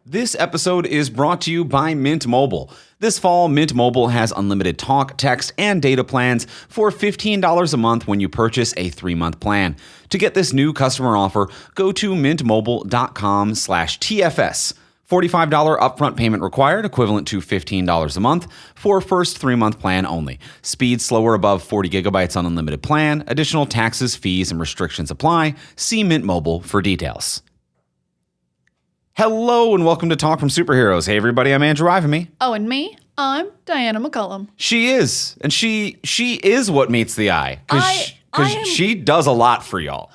This episode is brought to you by Mint Mobile. This fall, Mint Mobile has unlimited talk, text, and data plans for $15 a month when you purchase a 3-month plan. To get this new customer offer, go to mintmobile.com/TFS. $45 upfront payment required, equivalent to $15 a month for first 3-month plan only. Speed slower above 40 gigabytes on unlimited plan. Additional taxes, fees, and restrictions apply. See Mint Mobile for details. Hello and welcome to Talk from Superheroes. Hey everybody, I'm Andrew Ivamy. Oh, and me, I'm Diana McCullum. She is, and she is what meets the eye. Because she does a lot for y'all.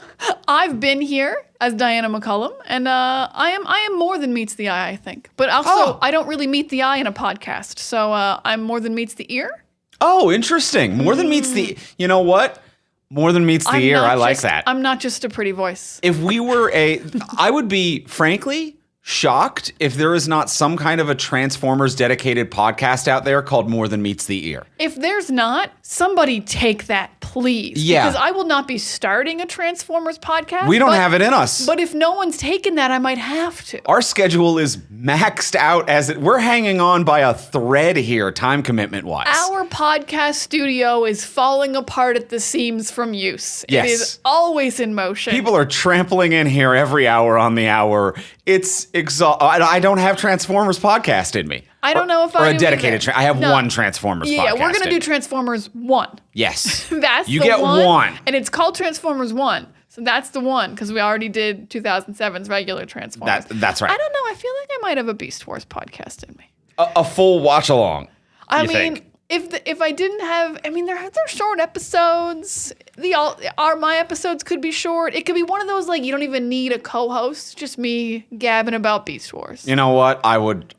I've been here as Diana McCullum, and I am more than meets the eye, I think. But also, I don't really meet the eye in a podcast, so I'm more than meets the ear. Oh, interesting. More than meets the... You know what? More than meets the ear. I like that. I'm not just a pretty voice. If we were I would be, frankly, shocked if there is not some kind of a Transformers dedicated podcast out there called More Than Meets the Ear. If there's not, somebody take that, please. Yeah. Because I will not be starting a Transformers podcast. We don't have it in us. But if no one's taken that, I might have to. Our schedule is maxed out we're hanging on by a thread here, time commitment wise. Our podcast studio is falling apart at the seams from use. Yes. It is always in motion. People are trampling in here every hour on the hour. It's I don't have Transformers podcast in me. I don't know if I or a do dedicated. I have one Transformers podcast. Yeah, we're gonna do Transformers 1. Yes, that's you the get one, and it's called Transformers 1. So that's the one because we already did 2007's regular Transformers. That's right. I don't know. I feel like I might have a Beast Wars podcast in me. A full watch along. I mean, if I didn't have, I mean, they're short episodes. My episodes could be short. It could be one of those like you don't even need a co-host, just me gabbing about Beast Wars. You know what? I would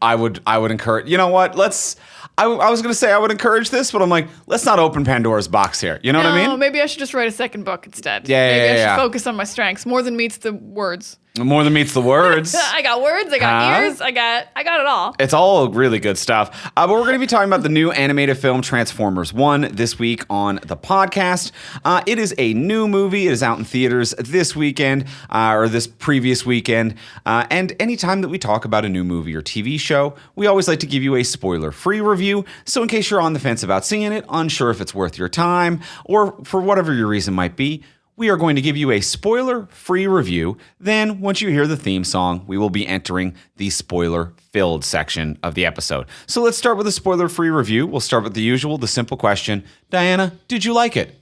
encourage. You know what? I was gonna say I would encourage this, but I'm like, let's not open Pandora's box here. You know what I mean? Maybe I should just write a second book instead. Maybe I should focus on my strengths more than meets the words. More than meets the words. I got words, I got ears, I got it all. It's all really good stuff. But we're going to be talking about the new animated film Transformers 1 this week on the podcast. It is a new movie. It is out in theaters this weekend or this previous weekend. And anytime that we talk about a new movie or TV show, we always like to give you a spoiler-free review. So in case you're on the fence about seeing it, unsure if it's worth your time, or for whatever your reason might be, we are going to give you a spoiler-free review. Then, once you hear the theme song, we will be entering the spoiler-filled section of the episode. So let's start with a spoiler-free review. We'll start with the usual, the simple question. Diana, did you like it?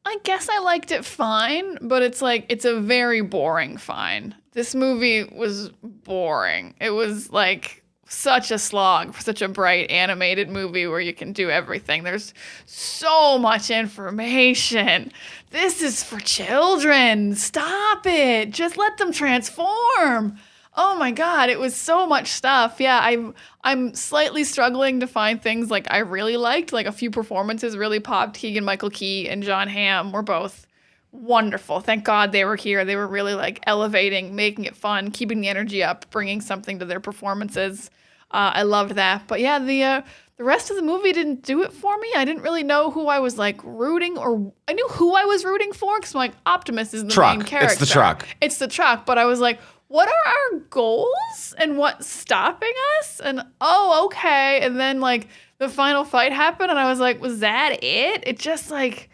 I guess I liked it fine, but it's a very boring fine. This movie was boring. It was like such a slog for such a bright animated movie where you can do everything. There's so much information. This is for children. Stop it. Just let them transform. Oh my God, it was so much stuff. Yeah, I'm slightly struggling to find things like I really liked. Like a few performances really popped. Keegan-Michael Key and John Hamm were both wonderful. Thank God they were here. They were really like elevating, making it fun, keeping the energy up, bringing something to their performances. I loved that. But yeah, the rest of the movie didn't do it for me. I didn't really know who I was like rooting, or I knew who I was rooting for because I'm like, Optimus is the main character. It's the truck. It's the truck. But I was like, what are our goals and what's stopping us? And okay. And then like the final fight happened and I was like, was that it? It just like,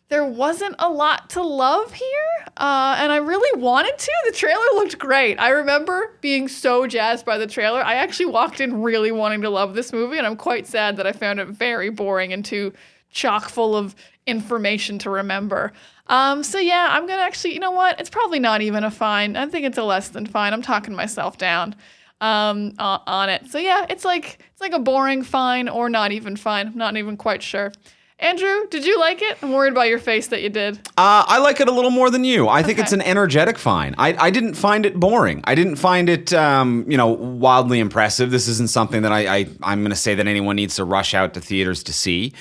there wasn't a lot to love here. And I really wanted to. The trailer looked great. I remember being so jazzed by the trailer. I actually walked in really wanting to love this movie, and I'm quite sad that I found it very boring and too chock full of information to remember. So yeah, I'm going to actually, you know what? It's probably not even a fine. I think it's a less than fine. I'm talking myself down on it. So yeah, it's like a boring fine or not even fine. I'm not even quite sure. Andrew, did you like it? I'm worried about your face that you did. I like it a little more than you. I think it's an energetic fine. I didn't find it boring. I didn't find it, wildly impressive. This isn't something that I'm going to say that anyone needs to rush out to theaters to see.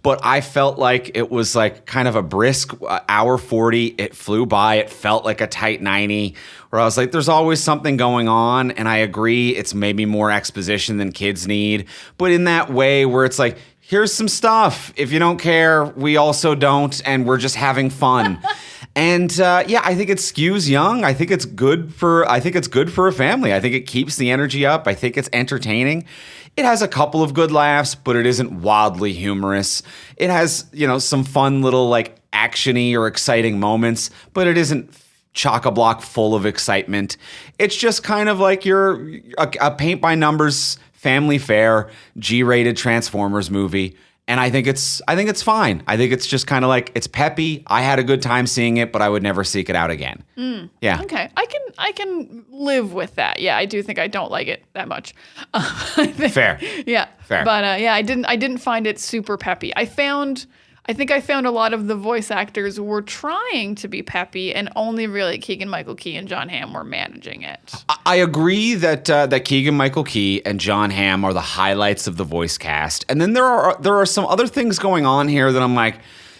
But I felt like it was like kind of a brisk hour 40. It flew by. It felt like a tight 90 where I was like, there's always something going on. And I agree, it's maybe more exposition than kids need. But in that way where it's like, here's some stuff. If you don't care, we also don't, and we're just having fun. And I think it skews young. I think it's good for a family. I think it keeps the energy up. I think it's entertaining. It has a couple of good laughs, but it isn't wildly humorous. It has, some fun little like actiony or exciting moments, but it isn't chock-a-block full of excitement. It's just kind of like a paint by numbers family fare G-rated Transformers movie. And I think it's fine. I think it's just kind of like, it's peppy. I had a good time seeing it, but I would never seek it out again. Yeah. Okay. I can live with that. Yeah, I do think I don't like it that much. Fair. Yeah. Fair. But I didn't find it super peppy. I think I found a lot of the voice actors were trying to be peppy, and only really Keegan-Michael Key and John Hamm were managing it. I agree that Keegan-Michael Key and John Hamm are the highlights of the voice cast, and then there are some other things going on here that I'm like,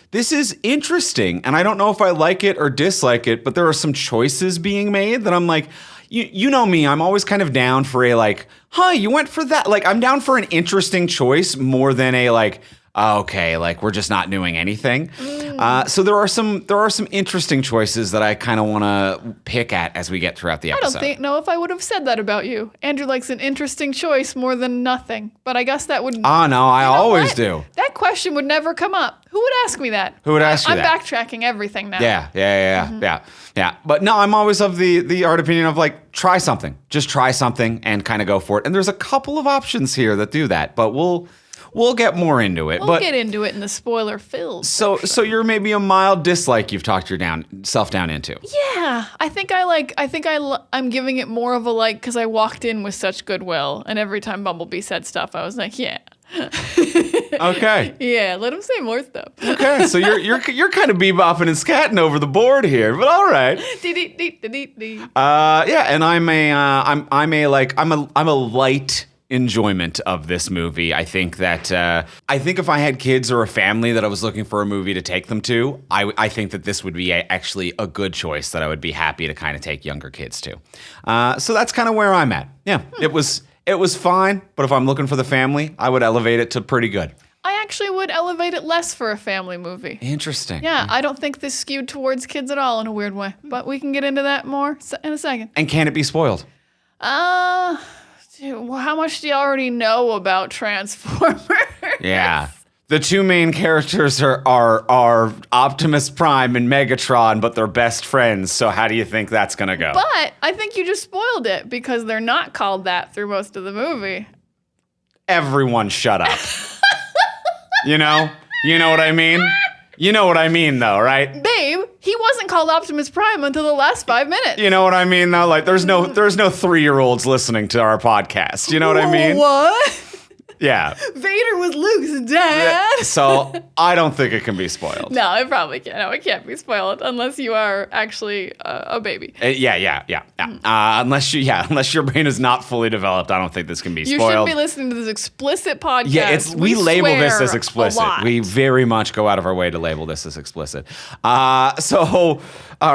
this is interesting, and I don't know if I like it or dislike it, but there are some choices being made that I'm like, you know me, I'm always kind of down for a like, you went for that. Like, I'm down for an interesting choice more than a like, okay, like we're just not doing anything. So there are some interesting choices that I kind of want to pick at as we get throughout the episode. I don't know if I would have said that about you. Andrew likes an interesting choice more than nothing, but I guess that would. Oh no, I always do. That question would never come up. Who would ask me that? Who would ask you that? I'm backtracking everything now. Yeah. But no, I'm always of the art opinion of like, try something. Just try something and kind of go for it. And there's a couple of options here that do that, but we'll get more into it. We'll get into it in the spoiler-filled section. So you're maybe a mild dislike you've talked yourself down into. Yeah, I'm giving it more of a like because I walked in with such goodwill, and every time Bumblebee said stuff, I was like, yeah. Okay. Yeah, let him say more stuff. Okay, so you're kind of bebopping and scatting over the board here, but all right. And I'm a light enjoyment of this movie. I think if I had kids or a family that I was looking for a movie to take them to, I think that this would be actually a good choice that I would be happy to kind of take younger kids to. So that's kind of where I'm at. Yeah, it was fine, but if I'm looking for the family, I would elevate it to pretty good. I actually would elevate it less for a family movie. Interesting. Yeah, I don't think this skewed towards kids at all in a weird way, but we can get into that more in a second. And can it be spoiled? Well, how much do you already know about Transformers? Yeah. The two main characters are Optimus Prime and Megatron, but they're best friends. So how do you think that's going to go? But I think you just spoiled it because they're not called that through most of the movie. Everyone shut up. You know what I mean? You know what I mean, though, right? Babe, he wasn't called Optimus Prime until the last 5 minutes. You know what I mean, though? Like, there's no 3-year-olds listening to our podcast. You know what I mean? What? Yeah. Vader was Luke's dad. So I don't think it can be spoiled. No, it probably can't. No, it can't be spoiled unless you are actually a baby. Yeah. Unless your brain is not fully developed, I don't think this can be spoiled. You shouldn't be listening to this explicit podcast. Yeah, we label this as explicit. We very much go out of our way to label this as explicit. All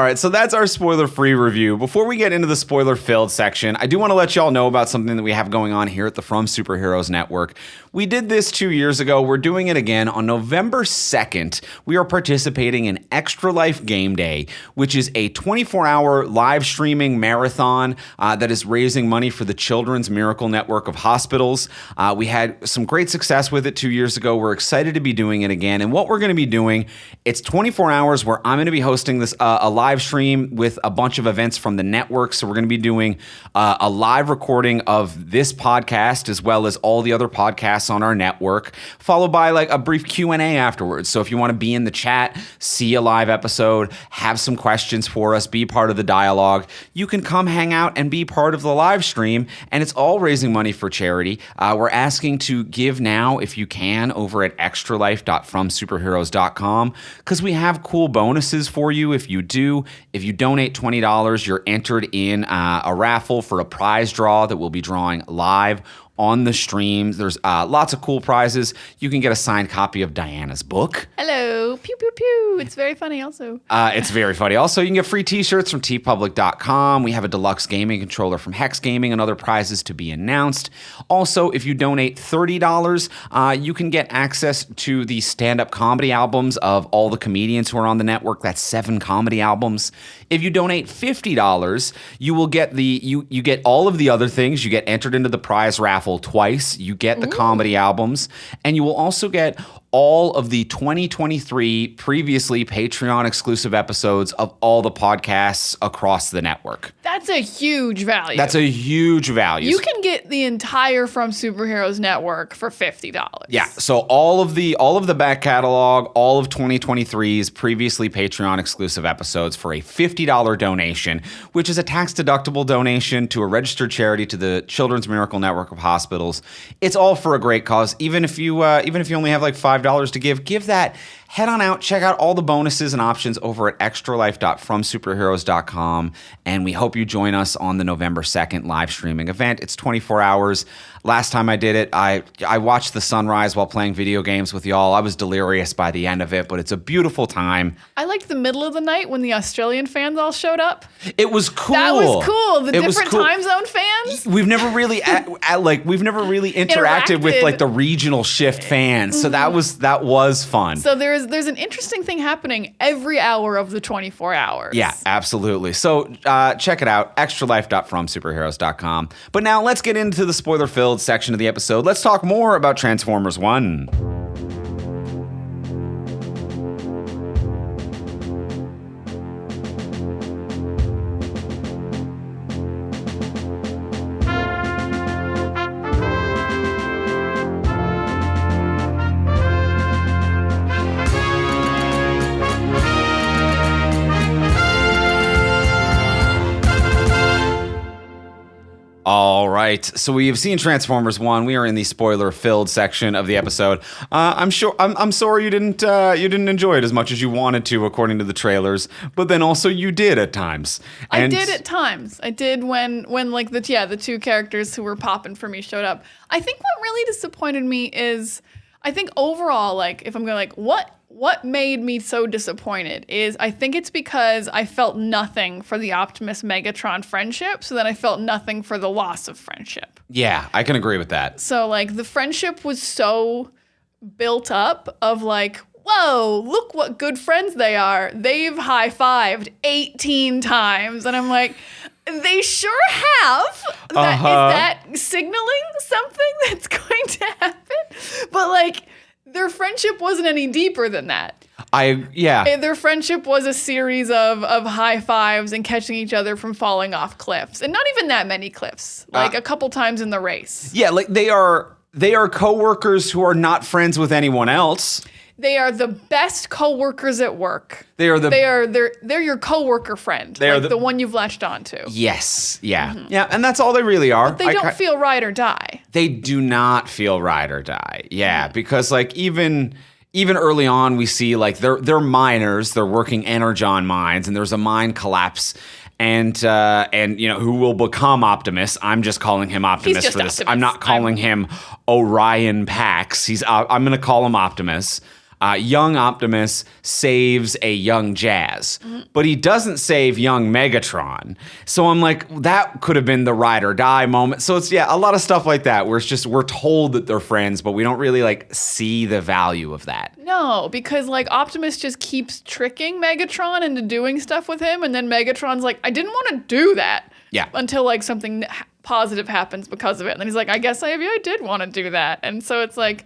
right, so that's our spoiler-free review. Before we get into the spoiler-filled section, I do want to let y'all know about something that we have going on here at the From Superheroes Network. We did this 2 years ago. We're doing it again on November 2nd. We are participating in Extra Life Game Day, which is a 24-hour live streaming marathon that is raising money for the Children's Miracle Network of Hospitals. We had some great success with it 2 years ago. We're excited to be doing it again. And what we're going to be doing, it's 24 hours where I'm going to be hosting this a live stream with a bunch of events from the network. So we're going to be doing a live recording of this podcast as well as all the other podcasts on our network, followed by like a brief Q&A afterwards. So if you want to be in the chat, see a live episode, have some questions for us, be part of the dialogue, you can come hang out and be part of the live stream. And it's all raising money for charity. We're asking to give now if you can over at extralife.fromsuperheroes.com because we have cool bonuses for you if you do. If you donate $20, you're entered in a raffle for a prize draw that we'll be drawing live on the streams. There's lots of cool prizes. You can get a signed copy of Diana's book. Hello. Pew, pew, pew. It's very funny also. It's very funny. Also, you can get free t-shirts from tpublic.com. We have a deluxe gaming controller from Hex Gaming and other prizes to be announced. Also, if you donate $30, you can get access to the stand-up comedy albums of all the comedians who are on the network. That's 7 comedy albums. If you donate $50, you will get you get all of the other things. You get entered into the prize raffle twice. You get the comedy albums, and you will also get all of the 2023 previously Patreon exclusive episodes of all the podcasts across the network. That's a huge value. That's a huge value. You can get the entire From Superheroes network for $50. Yeah. So all of the back catalog, all of 2023's previously Patreon exclusive episodes for a $50 donation, which is a tax deductible donation to a registered charity to the Children's Miracle Network of Hospitals. It's all for a great cause. Even if you only have like $5 to give that. Head on out, check out all the bonuses and options over at extralife.fromsuperheroes.com, and we hope you join us on the November 2nd live streaming event. It's 24 hours. Last time I did it, I watched the sunrise while playing video games with y'all. I was delirious by the end of it, but it's a beautiful time. I liked the middle of the night when the Australian fans all showed up. It was cool. That was cool. The different time zone fans. We've never really interacted with like the regional shift fans, so that was fun. So there's an interesting thing happening every hour of the 24 hours. Yeah, absolutely. So check it out, extralife.fromsuperheroes.com. But now let's get into the spoiler-filled section of the episode. Let's talk more about Transformers 1. All right, so we have seen Transformers 1. We are in the spoiler-filled section of the episode. I'm sorry you didn't enjoy it as much as you wanted to, according to the trailers. But then also you did at times. I did at times. I did when like the two characters who were popping for me showed up. I think what really disappointed me is, I think overall, like if I'm going like what made me so disappointed is I think it's because I felt nothing for the Optimus Megatron friendship, so then I felt nothing for the loss of friendship. Yeah, I can agree with that. So like the friendship was so built up of like, whoa, look what good friends they are. They've high-fived 18 times. And I'm like, they sure have. Is that signaling something that's going to happen? But like, their friendship wasn't any deeper than that. Their friendship was a series of high fives and catching each other from falling off cliffs. And not even that many cliffs. Like a couple times in the race. Yeah, like they are coworkers who are not friends with anyone else. They are the best coworkers at work. They're your coworker friend. They're like the one you've latched onto. Yes. Yeah. Mm-hmm. Yeah, and that's all they really are. But they don't feel ride or die. They do not feel ride or die. Yeah, because like even early on we see like they're miners, they're working energon mines, and there's a mine collapse. And you know who will become Optimus? I'm just calling him Optimus for this. Optimus. I'm not calling him Orion Pax. I'm going to call him Optimus. Young Optimus saves a young Jazz, but he doesn't save young Megatron. So I'm like, that could have been the ride or die moment. So it's a lot of stuff like that where it's just we're told that they're friends, but we don't really like see the value of that. No, because like Optimus just keeps tricking Megatron into doing stuff with him, and then Megatron's like, I didn't want to do that. Yeah. Until like something positive happens because of it, and then he's like, I guess I did want to do that, and so it's like.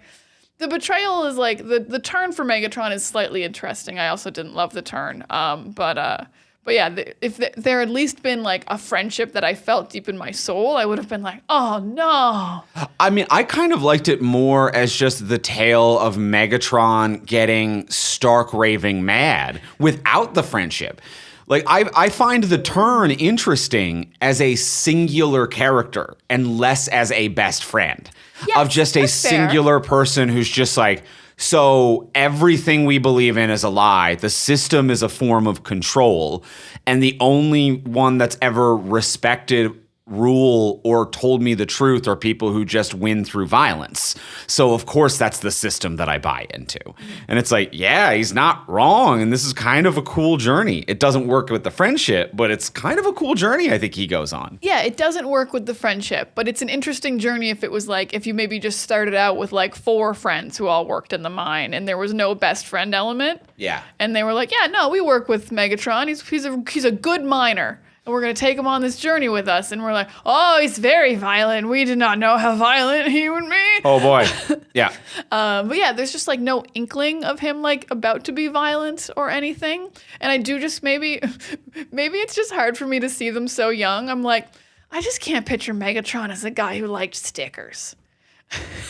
The betrayal is like the turn for Megatron is slightly interesting. I also didn't love the turn, but yeah, if there had at least been like a friendship that I felt deep in my soul, I would have been like, oh no. I mean, I kind of liked it more as just the tale of Megatron getting stark raving mad without the friendship. Like, I find the turn interesting as a singular character and less as a best friend. Yes, of just a singular person who's just like, so everything we believe in is a lie. The system is a form of control. And the only one that's ever respected rule or told me the truth are people who just win through violence. So of course that's the system that I buy into. And it's like, yeah, he's not wrong. And this is kind of a cool journey. It doesn't work with the friendship, but it's kind of a cool journey I think he goes on. Yeah, it doesn't work with the friendship, but it's an interesting journey if it was like, if you maybe just started out with like 4 friends who all worked in the mine and there was no best friend element. Yeah. And they were like, yeah, no, we work with Megatron. He's a good miner. And we're going to take him on this journey with us. And we're like, oh, he's very violent. We did not know how violent he would be. Oh, boy. Yeah. But yeah, there's just like no inkling of him like about to be violent or anything. And I do just maybe it's just hard for me to see them so young. I'm like, I just can't picture Megatron as a guy who liked stickers.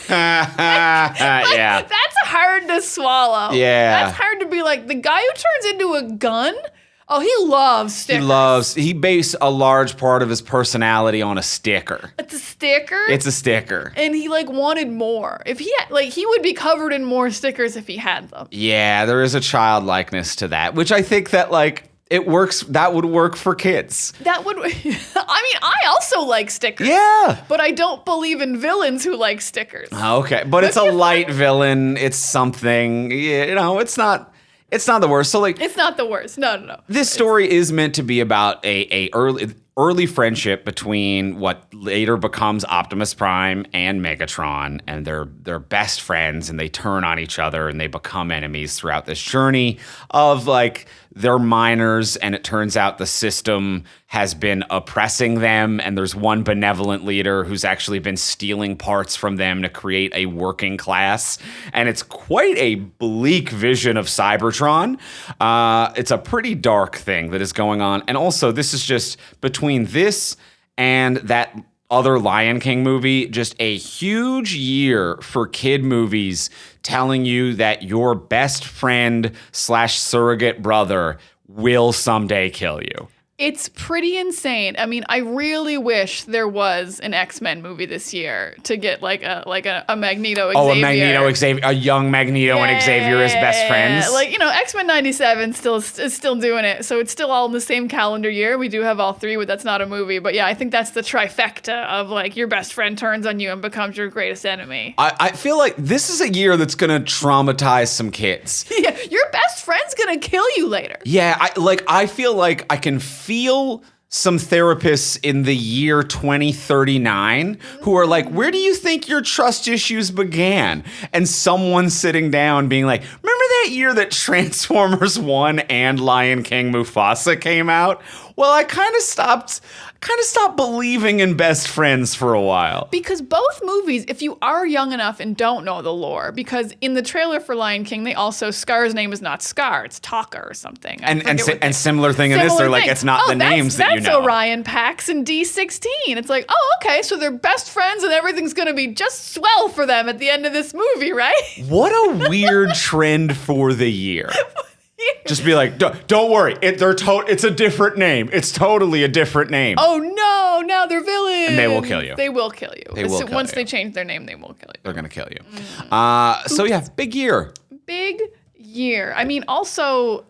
Yeah. That's hard to swallow. Yeah. That's hard to be like, the guy who turns into a gun? Oh, he loves stickers. He based a large part of his personality on a sticker. It's a sticker? It's a sticker. And he like wanted more. If he had, like, he would be covered in more stickers if he had them. Yeah, there is a childlikeness to that, which I think that like it works. That would work for kids. That would, I mean, I also like stickers. Yeah. But I don't believe in villains who like stickers. Okay, but it's a light villain. It's something, you know, it's not the worst. So like, It's not the worst. No. this story is meant to be about a early friendship between what later becomes Optimus Prime and Megatron, and they're best friends, and they turn on each other and they become enemies throughout this journey of like they're miners, and it turns out the system has been oppressing them, and there's one benevolent leader who's actually been stealing parts from them to create a working class, and it's quite a bleak vision of Cybertron. It's a pretty dark thing that is going on, and also this is just between this and that other Lion King movie, just a huge year for kid movies telling you that your best friend / surrogate brother will someday kill you. It's pretty insane. I mean, I really wish there was an X-Men movie this year to get like a Magneto Xavier. Oh, a Magneto Xavier, a young Magneto and Xavier as best friends. Like, you know, X-Men 97 is still doing it. So it's still all in the same calendar year. We do have all 3, but that's not a movie. But yeah, I think that's the trifecta of like your best friend turns on you and becomes your greatest enemy. I feel like this is a year that's going to traumatize some kids. Yeah, your best friend's going to kill you later. Yeah, I feel like I can feel some therapists in the year 2039 who are like, where do you think your trust issues began? And someone sitting down being like, remember that year that Transformers 1 and Lion King Mufasa came out? Well, I kind of stopped believing in best friends for a while. Because both movies, if you are young enough and don't know the lore, because in the trailer for Lion King, they also, Scar's name is not Scar, it's Taka or something. And similar thing in this, they're like, it's not the names that you know. That's Orion Pax and D16. It's like, oh, okay, so they're best friends and everything's going to be just swell for them at the end of this movie, right? What a weird trend for the year. Just be like, don't worry. It's a different name. It's totally a different name. Oh no! Now they're villains. And they will kill you. They will kill you. Once they change their name, they will kill you. They're gonna kill you. So yeah, big year. Big year. I mean, also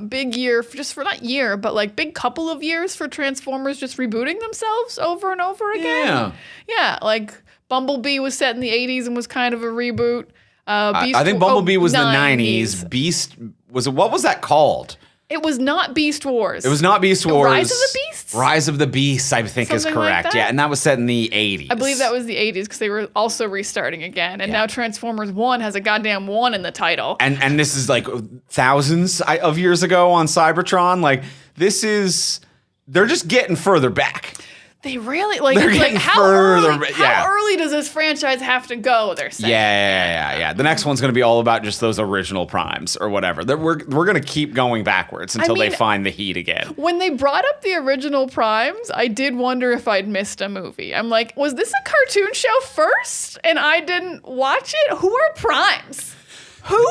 big year just for not year, but like big couple of years for Transformers just rebooting themselves over and over again. Yeah. Yeah, like Bumblebee was set in the 80s and was kind of a reboot. I think Bumblebee was the 90s. Beast what was that called? It was not Beast Wars. It was not Beast Wars. Rise of the Beasts? Rise of the Beasts, I think, is correct. Like that? Yeah, and that was set in the 80s. I believe that was the 80s because they were also restarting again. And now Transformers 1 has a goddamn 1 in the title. And this is like thousands of years ago on Cybertron. Like, they're just getting further back. They really like. They're getting how further. How early does this franchise have to go? They're saying. Yeah. The next one's going to be all about just those original primes or whatever. We're going to keep going backwards until they find the heat again. When they brought up the original primes, I did wonder if I'd missed a movie. I'm like, was this a cartoon show first and I didn't watch it? Who are primes? Who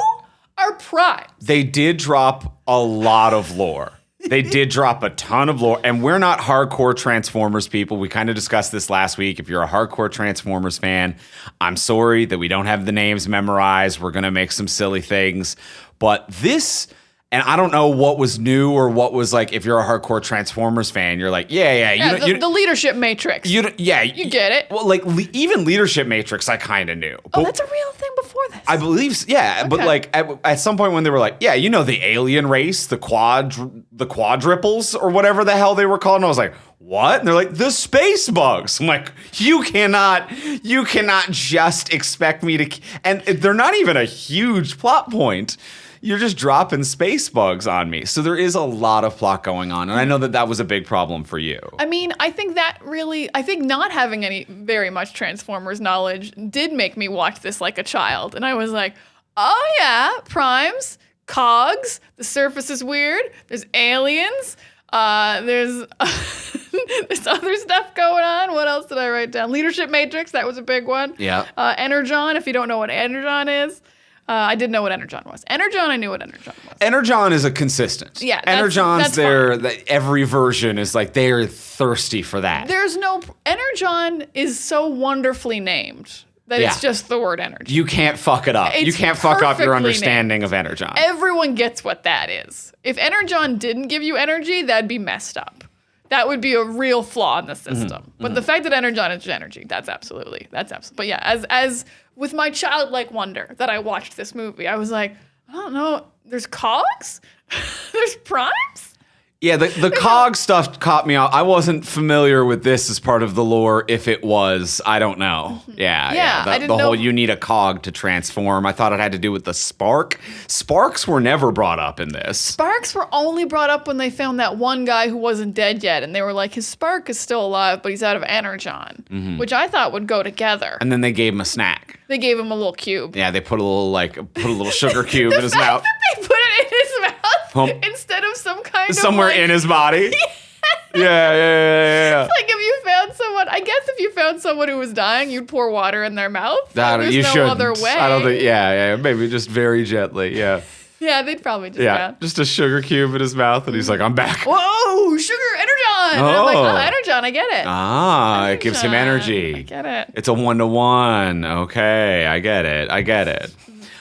are primes? They did drop a lot of lore. They did drop a ton of lore, and we're not hardcore Transformers people. We kind of discussed this last week. If you're a hardcore Transformers fan, I'm sorry that we don't have the names memorized. We're going to make some silly things. But this And I don't know what was new or what was like, if you're a hardcore Transformers fan, you're like, the leadership matrix. You get it. Well, like even leadership matrix, I kind of knew. Oh, that's a real thing before this. I believe, yeah. Okay. But like at some point when they were like, yeah, the alien race, the quadruples or whatever the hell they were called. And I was like, what? And they're like, the space bugs. I'm like, you cannot just expect me to, and they're not even a huge plot point. You're just dropping space bugs on me. So there is a lot of plot going on. And I know that was a big problem for you. I mean, I think not having any very much Transformers knowledge did make me watch this like a child. And I was like, oh yeah, primes, cogs, the surface is weird, there's aliens, there's there's other stuff going on. What else did I write down? Leadership matrix, that was a big one. Yeah. Energon, if you don't know what Energon is. I didn't know what Energon was. Energon, I knew what Energon was. Energon is a consistent. Yeah, Energon's there. Every version is like they're thirsty for that. Energon is so wonderfully named that it's just the word energy. You can't fuck it up. You can't fuck up your understanding of Energon. Everyone gets what that is. If Energon didn't give you energy, that'd be messed up. That would be a real flaw in the system. But the fact that Energon is energy, that's absolutely. But yeah, as with my childlike wonder that I watched this movie, I was like, I don't know, there's cogs? There's primes? Yeah, the cog stuff caught me off. I wasn't familiar with this as part of the lore. If it was, I don't know. Yeah. I didn't know. You need a cog to transform. I thought it had to do with the spark. Sparks were never brought up in this. Sparks were only brought up when they found that one guy who wasn't dead yet, and they were like, his spark is still alive, but he's out of energon, which I thought would go together. And then they gave him a snack. They gave him a little cube. Yeah, they put a little sugar cube in his mouth. They put it in his mouth instead of some kind somewhere in his body. Yeah. It's like if you found someone who was dying, you'd pour water in their mouth. There's no other way. I don't think. Maybe just very gently. Yeah. Yeah, they'd probably just just a sugar cube in his mouth, and he's like, "I'm back." Whoa, sugar, energon! And I'm like, energon, I get it. Energon. It gives him energy. I get it. It's a 1-to-1. Okay, I get it.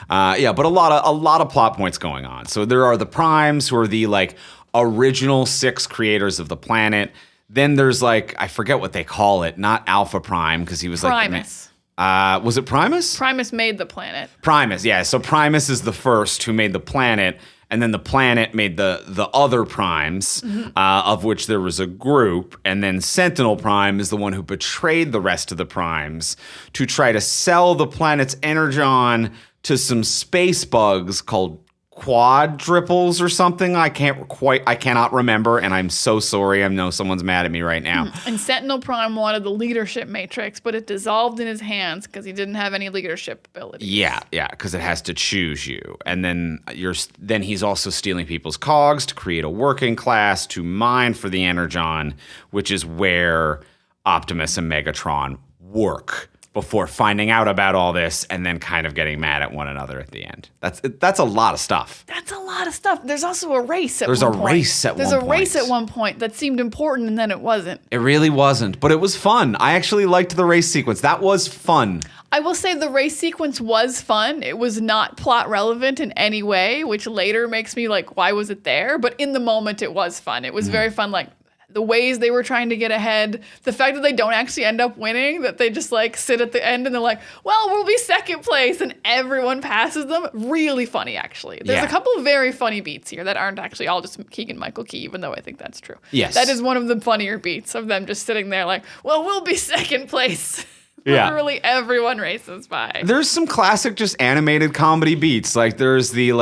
But a lot of plot points going on. So there are the primes, who are the like original 6 creators of the planet. Then there's like, I forget what they call it, not Alpha Prime, because he was Primus. Was it Primus? Primus made the planet. Primus, yeah. So Primus is the first who made the planet, and then the planet made the other primes, of which there was a group, and then Sentinel Prime is the one who betrayed the rest of the primes to try to sell the planet's energon to some space bugs called quadruples or something. I cannot remember, and I'm so sorry. I know someone's mad at me right now. And Sentinel Prime wanted the leadership matrix, but it dissolved in his hands because he didn't have any leadership abilities. Yeah, because it has to choose you. And then he's also stealing people's cogs to create a working class to mine for the energon, which is where Optimus and Megatron work before finding out about all this and then kind of getting mad at one another at the end. That's a lot of stuff. That's a lot of stuff. There's also a race at one point. There's a race at one point that seemed important, and then it wasn't. It really wasn't, but it was fun. I actually liked the race sequence. That was fun. I will say the race sequence was fun. It was not plot relevant in any way, which later makes me like, why was it there? But in the moment, it was fun. It was very fun, like, the ways they were trying to get ahead, the fact that they don't actually end up winning, that they just like sit at the end and they're like, well, we'll be second place, and everyone passes them. Really funny, actually. There's a couple of very funny beats here that aren't actually all just Keegan-Michael Key, even though I think that's true. Yes. That is one of the funnier beats of them just sitting there like, well, we'll be second place. Literally everyone races by. There's some classic just animated comedy beats. Like there's the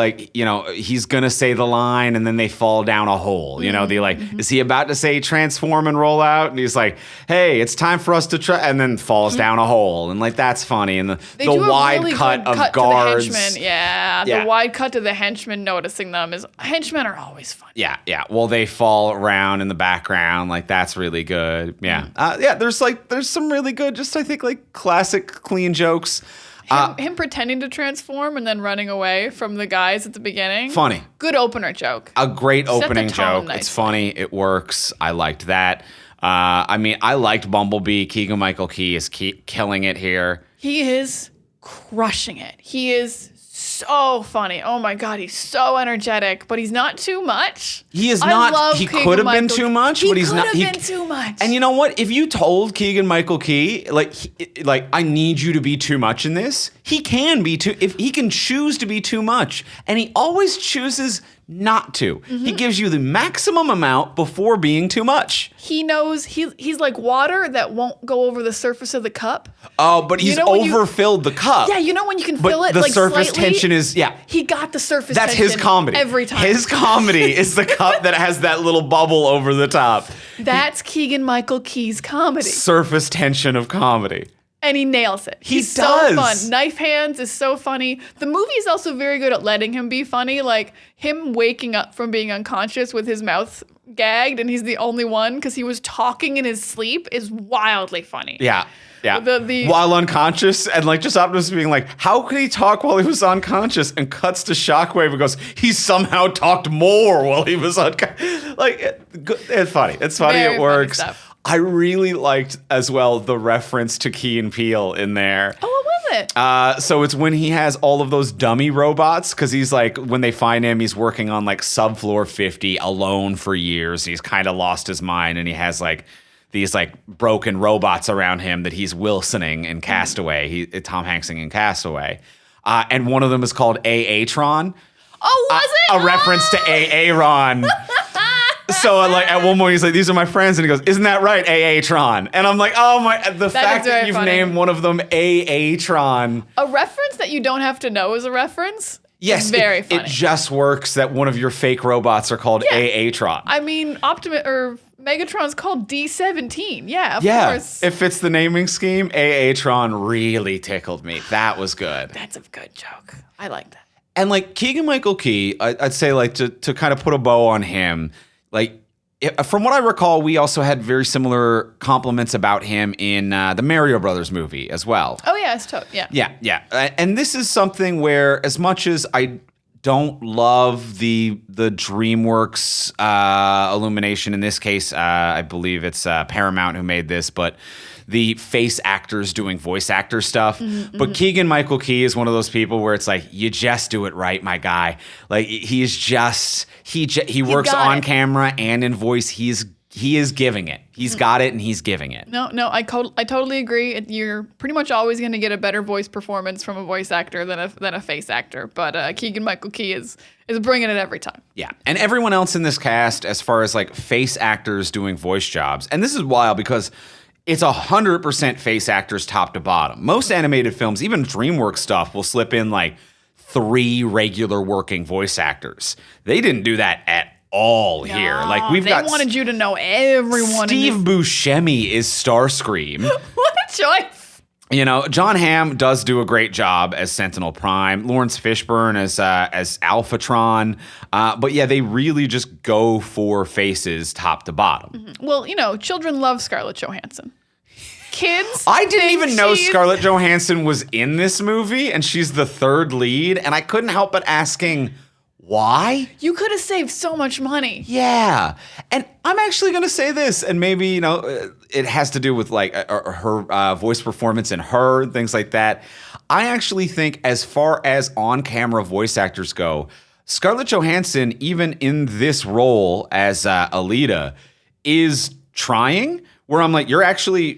he's gonna say the line and then they fall down a hole. Is he about to say transform and roll out? And he's like, hey, it's time for us to try, and then falls down a hole. And like that's funny. And the wide really cut of guards. To the henchmen. The wide cut to the henchmen noticing them is henchmen are always funny. Yeah. Well, they fall around in the background. Like that's really good. Yeah. There's some really good, just I think like classic clean jokes. Him pretending to transform and then running away from the guys at the beginning. Funny. Good opener joke. A great opening joke. Nicely. It's funny. It works. I liked that. I liked Bumblebee. Keegan-Michael Key is killing it here. He is crushing it. He is So funny. Oh my God, he's so energetic, but he's not too much. He is I not. love He Keegan could have been Michael- too much, He but he's not. could have been too much. And you know what? If you told Keegan-Michael Key, like I need you to be too much in this, he can be too. If he can choose to be too much, and he always chooses not to. He gives you the maximum amount before being too much. He knows he's like water that won't go over the surface of the cup. Oh, but he's know when you- overfilled the cup. Yeah, you know when you can But fill it the like surface slightly? tension is He got the surface That's tension his comedy. every time. His comedy is the cup that has that little bubble over the top. That's Keegan-Michael Key's comedy. Surface tension of comedy. And he nails it. He He's does. so fun. Knife Hands is so funny. The movie is also very good at letting him be funny. Like him waking up from being unconscious with his mouth gagged and he's the only one because he was talking in his sleep is wildly funny. Yeah. Yeah. The- while unconscious and like just Optimus being like, how could he talk while he was unconscious? And cuts to Shockwave and goes, he somehow talked more while he was unconscious. Like, it's funny. It's funny. Very It funny works. stuff. I really liked as well the reference to Key and Peele in there. Oh, what was it? So it's when he has all of those dummy robots because he's like, when they find him, he's working on like subfloor 50 alone for years. He's kind of lost his mind and he has like these like broken robots around him that he's Wilsoning in Castaway. Tom Hanksing in Castaway. And one of them is called A.A.Tron. Oh, was it? A reference to A.A.Ron. So like at one point he's like, these are my friends, and he goes, isn't that right, A.A.Tron? And I'm like, oh my, the fact is very that you've funny. named one of them A.A.Tron. A reference that you don't have to know is a reference. Yes, is very funny. It just works that one of your fake robots are called Yeah. A.A.Tron. I mean, Optimus or Megatron's called D17. Yeah, of Yeah, course. it fits the naming scheme. A.A.Tron really tickled me. That was good. That's a good joke. I like that. And like Keegan-Michael Key, I'd say like to kind of put a bow on him, like from what I recall, we also had very similar compliments about him in the Mario Brothers movie as well. Oh yeah, it's yeah. Yeah. And this is something where as much as I don't love the DreamWorks illumination in this case, I believe it's Paramount who made this, but the face actors doing voice actor stuff. But Keegan-Michael Key is one of those people where it's like, you just do it right, my guy. Like he's just, he works got on it. camera and in voice. He is giving it. He's got it and he's giving it. No, I totally agree. You're pretty much always going to get a better voice performance from a voice actor than a face actor. But Keegan-Michael Key is bringing it every time. Yeah. And everyone else in this cast, as far as like face actors doing voice jobs, and this is wild because it's 100% face actors top to bottom. Most animated films, even DreamWorks stuff, will slip in like 3 regular working voice actors. They didn't do that at all here. Like They wanted you to know everyone. Steve Buscemi is Starscream. What a choice! You know, John Hamm does do a great job as Sentinel Prime. Lawrence Fishburne as Alphatron. But yeah, they really just go for faces top to bottom. Well, children love Scarlett Johansson. Kids. I didn't think even know she's- Scarlett Johansson was in this movie, and she's the third lead, and I couldn't help but asking, why? You could have saved so much money. Yeah. And I'm actually going to say this, and maybe, it has to do with like her voice performance and her, things like that. I actually think as far as on-camera voice actors go, Scarlett Johansson, even in this role as Alita, is trying. Where I'm like,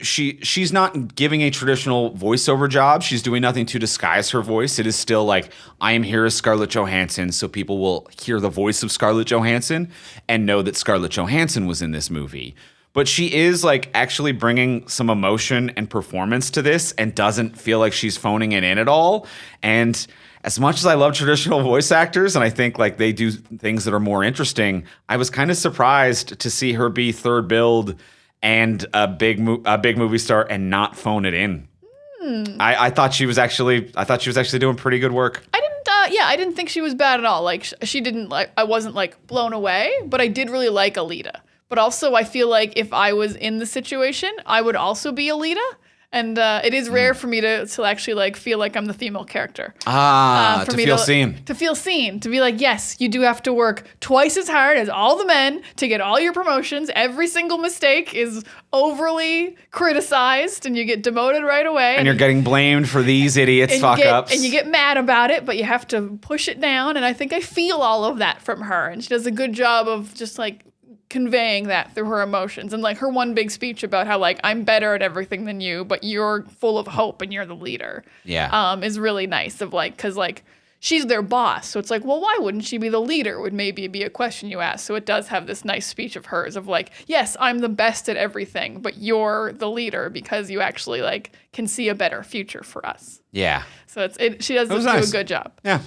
she's not giving a traditional voiceover job. She's doing nothing to disguise her voice. It is still like, I am here as Scarlett Johansson, so people will hear the voice of Scarlett Johansson and know that Scarlett Johansson was in this movie. But she is like actually bringing some emotion and performance to this and doesn't feel like she's phoning it in at all. And as much as I love traditional voice actors and I think like they do things that are more interesting, I was kind of surprised to see her be third build and a big movie star and not phone it in. I thought she was actually doing pretty good work. I didn't think she was bad at all. Like she didn't like. I wasn't like blown away, but I did really like Alita. But also, I feel like if I was in the situation, I would also be Alita. And it is rare for me to actually like feel like I'm the female character. To feel seen. To feel seen. To be like, yes, you do have to work twice as hard as all the men to get all your promotions. Every single mistake is overly criticized and you get demoted right away. And you're getting blamed for these idiots fuck-ups. And you get mad about it, but you have to push it down. And I think I feel all of that from her. And she does a good job of just like conveying that through her emotions. And like her one big speech about how like I'm better at everything than you, but you're full of hope and you're the leader. Yeah. Is really nice of like, cause like she's their boss. So it's like, well, why wouldn't she be the leader would maybe be a question you ask. So it does have this nice speech of hers of like, yes, I'm the best at everything, but you're the leader because you actually like can see a better future for us. Yeah. So she does do a good job. Yeah.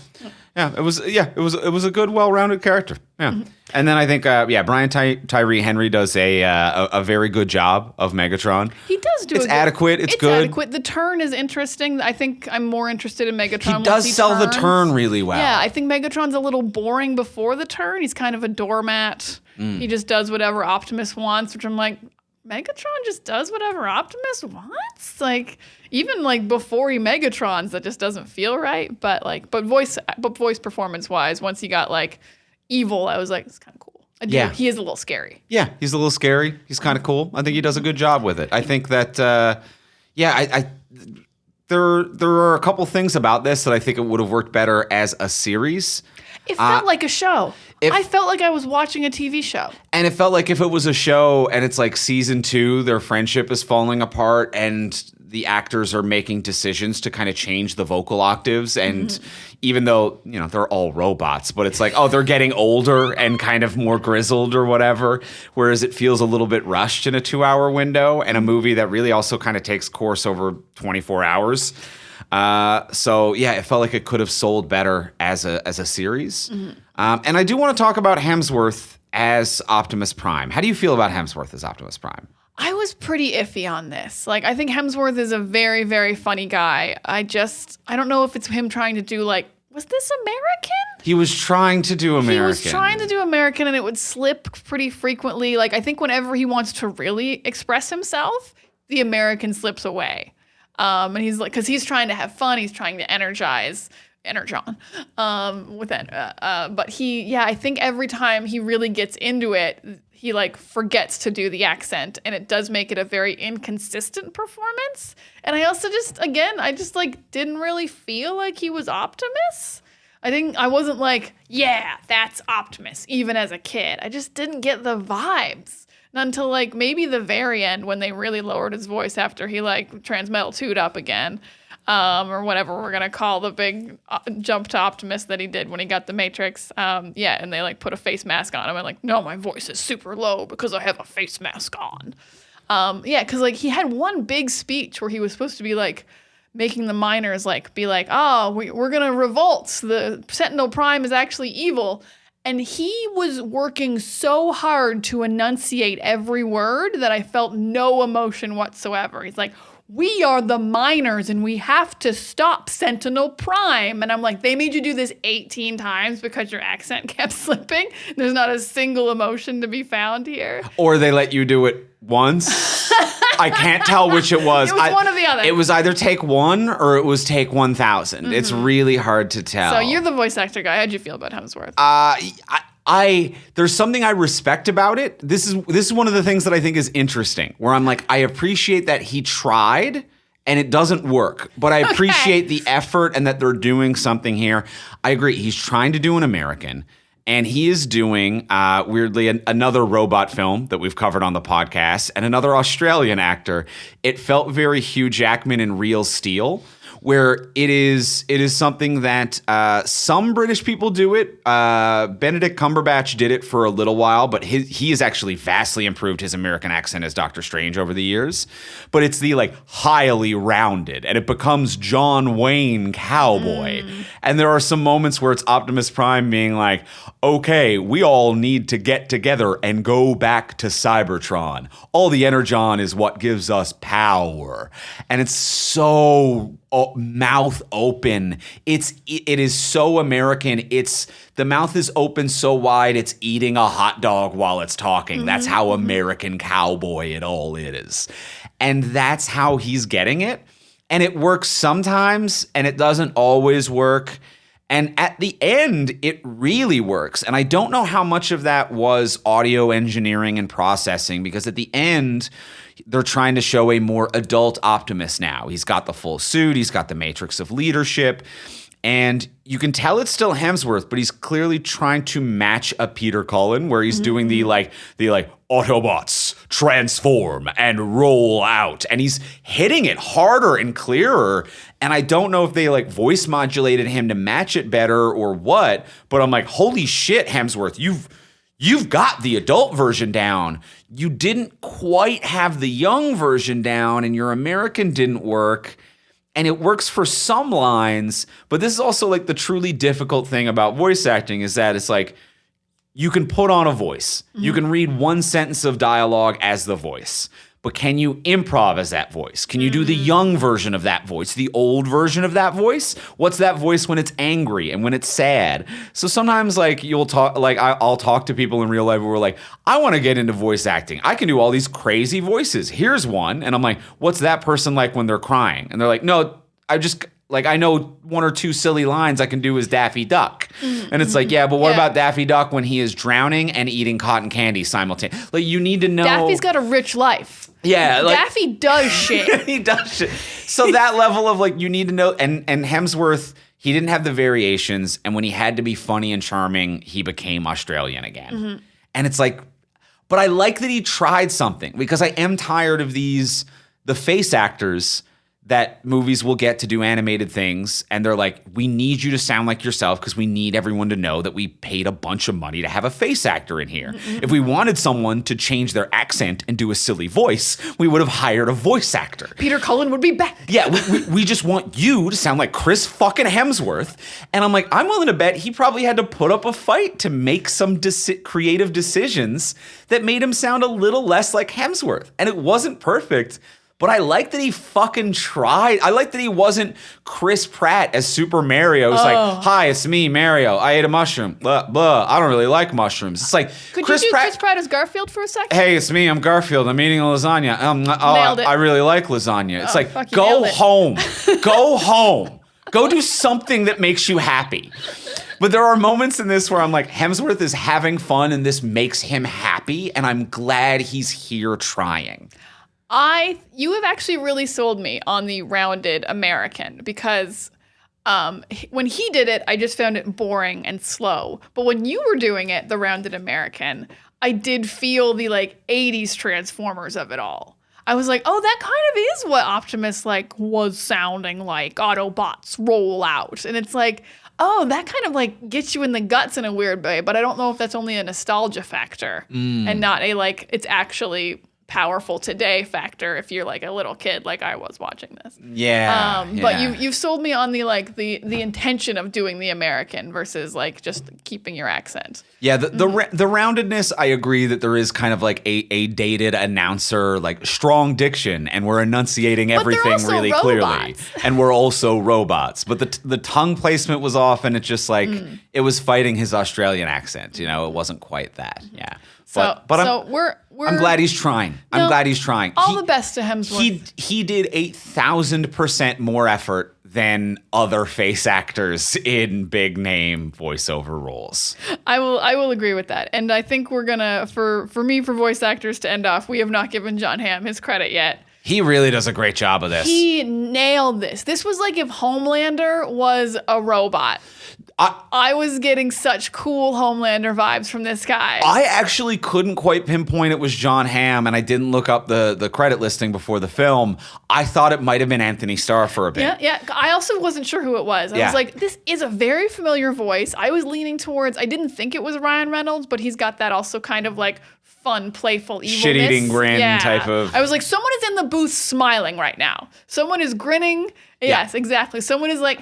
Yeah. It was a good, well-rounded character. Yeah. Mm-hmm. And then I think, Brian Tyree Henry does a very good job of Megatron. He does do It's adequate. It's good. Adequate. The turn is interesting. I think I'm more interested in Megatron. He does sell the turn really well. Yeah, I think Megatron's a little boring before the turn. He's kind of a doormat. He just does whatever Optimus wants, which I'm like, Megatron just does whatever Optimus wants? Like, even like before he Megatrons, that just doesn't feel right. But voice performance wise, once he got like evil, I was like, it's kind of cool. He is a little scary. Yeah, he's a little scary. He's kind of cool. I think he does a good job with it. I think that, there are a couple things about this that I think it would have worked better as a series. It felt like a show. I felt like I was watching a TV show. And it felt like if it was a show and it's like season 2, their friendship is falling apart and the actors are making decisions to kind of change the vocal octaves. And even though, they're all robots, but it's like, oh, they're getting older and kind of more grizzled or whatever. Whereas it feels a little bit rushed in a 2-hour window and a movie that really also kind of takes course over 24 hours. It felt like it could have sold better as a series. And I do want to talk about Hemsworth as Optimus Prime. How do you feel about Hemsworth as Optimus Prime? I was pretty iffy on this. Like, I think Hemsworth is a very, very funny guy. I don't know if it's him trying to do like, was this American? He was trying to do American. He was trying to do American and it would slip pretty frequently. Like, I think whenever he wants to really express himself, the American slips away. And he's like, because he's trying to have fun, he's trying to energon with that. But I think every time he really gets into it, he like forgets to do the accent, and it does make it a very inconsistent performance. And I also just like didn't really feel like he was Optimus. I think I wasn't like, yeah, that's Optimus, even as a kid. I just didn't get the vibes. Not until like maybe the very end when they really lowered his voice after he like Transmetal 2'd up again, or whatever we're gonna call the big jump to Optimus that he did when he got the Matrix. And they like put a face mask on him and like, no, my voice is super low because I have a face mask on. Because like he had one big speech where he was supposed to be like making the miners like be like, oh, we're gonna revolt. The Sentinel Prime is actually evil. And he was working so hard to enunciate every word that I felt no emotion whatsoever. He's like, we are the miners and we have to stop Sentinel Prime. And I'm like, they made you do this 18 times because your accent kept slipping. There's not a single emotion to be found here. Or they let you do it once. I can't tell which it was. It was one or the other. It was either take 1 or it was take 1,000. It's really hard to tell. So you're the voice actor guy. How'd you feel about Hemsworth? There's something I respect about it. This is one of the things that I think is interesting, where I'm like, I appreciate that he tried and it doesn't work, but I appreciate the effort and that they're doing something here. I agree. He's trying to do an American. And he is doing, weirdly, another robot film that we've covered on the podcast and another Australian actor. It felt very Hugh Jackman in Real Steel, where it is something that some British people do it. Benedict Cumberbatch did it for a little while, but he has actually vastly improved his American accent as Doctor Strange over the years. But it's the like highly rounded, and it becomes John Wayne cowboy. And there are some moments where it's Optimus Prime being like, okay, we all need to get together and go back to Cybertron. All the energon is what gives us power. And it's so mouth open. It is so American. The mouth is open so wide it's eating a hot dog while it's talking. That's how American cowboy it all is. And that's how he's getting it. And it works sometimes, and it doesn't always work. And at the end, it really works. And I don't know how much of that was audio engineering and processing, because at the end, they're trying to show a more adult Optimus now. He's got the full suit. He's got the matrix of leadership. And you can tell it's still Hemsworth, but he's clearly trying to match a Peter Cullen, where he's doing the Autobots transform and roll out, and he's hitting it harder and clearer. And I don't know if they like voice modulated him to match it better or what, but I'm like, holy shit, Hemsworth, you've got the adult version down. You didn't quite have the young version down, and your American didn't work. And it works for some lines, but this is also like the truly difficult thing about voice acting, is that it's like you can put on a voice. You can read one sentence of dialogue as the voice, but can you improv as that voice? Can you do the young version of that voice, the old version of that voice? What's that voice when it's angry and when it's sad? So sometimes like I'll talk to people in real life who are like, I want to get into voice acting. I can do all these crazy voices. Here's one. And I'm like, what's that person like when they're crying? And they're like, no, I know one or two silly lines I can do as Daffy Duck. And it's like, yeah, but what about Daffy Duck when he is drowning and eating cotton candy simultaneously? Like, you need to know. Daffy's got a rich life. Yeah. Like, Daffy does shit. He does shit. So that level of like, you need to know. And Hemsworth, he didn't have the variations. And when he had to be funny and charming, he became Australian again. And it's like, but I like that he tried something, because I am tired of the face actors that movies will get to do animated things, and they're like, we need you to sound like yourself because we need everyone to know that we paid a bunch of money to have a face actor in here. If we wanted someone to change their accent and do a silly voice, we would have hired a voice actor. Peter Cullen would be back. Yeah, we just want you to sound like Chris fucking Hemsworth. And I'm like, I'm willing to bet he probably had to put up a fight to make some creative decisions that made him sound a little less like Hemsworth. And it wasn't perfect, but I like that he fucking tried. I like that he wasn't Chris Pratt as Super Mario. It's like, hi, it's me, Mario. I ate a mushroom. Blah, blah. I don't really like mushrooms. It's like, Could you do Chris Pratt as Garfield for a second? Hey, it's me. I'm Garfield. I'm eating a lasagna. Nailed it. I really like lasagna. It's like, fuck, go home. Go home. Go do something that makes you happy. But there are moments in this where I'm like, Hemsworth is having fun and this makes him happy, and I'm glad he's here trying. You have actually really sold me on the rounded American, because when he did it, I just found it boring and slow. But when you were doing it, the rounded American, I did feel the like 80s Transformers of it all. I was like, oh, that kind of is what Optimus like was sounding like. Autobots roll out. And it's like, oh, that kind of like gets you in the guts in a weird way. But I don't know if that's only a nostalgia factor and not a like, it's actually powerful today factor if you're like a little kid like I was watching this. Yeah. But you've sold me on the like the intention of doing the American versus like just keeping your accent. Yeah, the roundedness, I agree that there is kind of like a dated announcer, like strong diction, and we're enunciating everything really clearly. And we're also robots. But the tongue placement was off, and it's just like it was fighting his Australian accent. You know, it wasn't quite that. Yeah. But I'm glad he's trying. I'm glad he's trying. All the best to Hemsworth. He did 8,000% more effort than other face actors in big name voiceover roles. I will agree with that. And I think we're gonna for voice actors to end off, we have not given John Hamm his credit yet. He really does a great job of this. He nailed this. This was like if Homelander was a robot. I was getting such cool Homelander vibes from this guy. I actually couldn't quite pinpoint it was John Hamm, and I didn't look up the credit listing before the film. I thought it might have been Anthony Starr for a bit. Yeah. I also wasn't sure who it was. I was like, this is a very familiar voice. I was leaning towards, I didn't think it was Ryan Reynolds, but he's got that also kind of like fun, playful evilness. Shit-eating grin type of. I was like, someone is in the booth smiling right now. Someone is grinning. Yes, exactly. Someone is like,